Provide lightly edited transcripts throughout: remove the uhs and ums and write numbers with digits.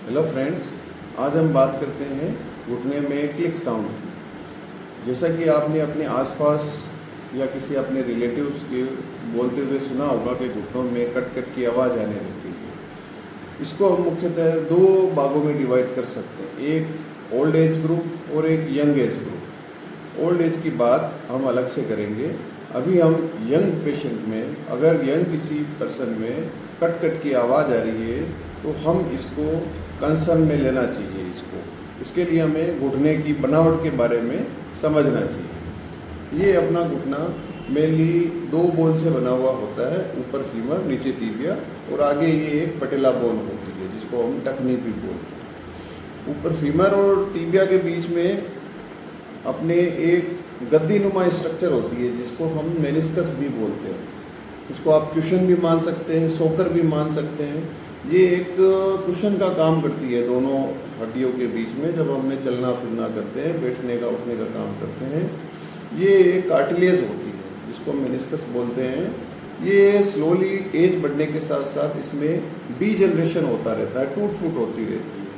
Hello friends, आज हम बात करते हैं घुटने में क्लिक साउंड की। जैसा कि आपने अपने आसपास या किसी अपने रिलेटिव्स के बोलते हुए सुना होगा कि घुटनों में कट कट की आवाज़ आने लगती है। इसको हम मुख्यतः दो भागों में डिवाइड कर सकते हैं, एक ओल्ड एज ग्रुप और एक young age group. Old age की बात हम अलग से करेंगे। अभी हम यंग पेशेंट में, अगर यंग किसी पर्सन में कट कट की आवाज़ आ रही है तो हम इसको कंसर्न में लेना चाहिए। इसके लिए हमें घुटने की बनावट के बारे में समझना चाहिए। ये अपना घुटना मेनली दो बोन से बना हुआ होता है, ऊपर फीमर, नीचे टीबिया, और आगे ये एक पटेला बोन होती है जिसको हम टखनी भी बोलते हैं। ऊपर फीमर और टीबिया के बीच में अपने एक गद्दी नुमा स्ट्रक्चर होती है जिसको हम मेनिस्कस भी बोलते हैं। इसको आप क्वेश्चन भी मान सकते हैं, सोकर भी मान सकते हैं। ये एक कुशन का काम करती है दोनों हड्डियों के बीच में, जब हमें चलना फिरना करते हैं, बैठने का उठने का काम करते हैं। ये एक कार्टिलेज होती है जिसको हम मेनिस्कस बोलते हैं। ये स्लोली एज बढ़ने के साथ साथ इसमें डीजनरेशन होता रहता है, टूट फूट होती रहती है।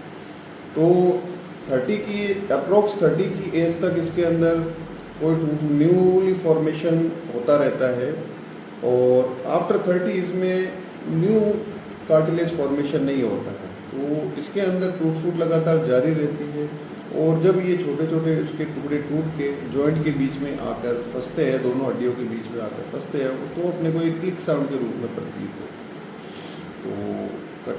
तो 30 की एज तक इसके अंदर कोई न्यूली फॉर्मेशन होता रहता है, और आफ्टर 30 इसमें न्यू कार्टिलेज फॉर्मेशन नहीं होता है। तो इसके अंदर टूट फूट लगातार जारी रहती है, और जब ये छोटे छोटे उसके टुकड़े टूट के जॉइंट के बीच में आकर फंसते हैं, दोनों हड्डियों के बीच में आकर फंसते हैं, तो अपने को एक क्लिक साउंड के रूप में प्रतीत होता है। तो कट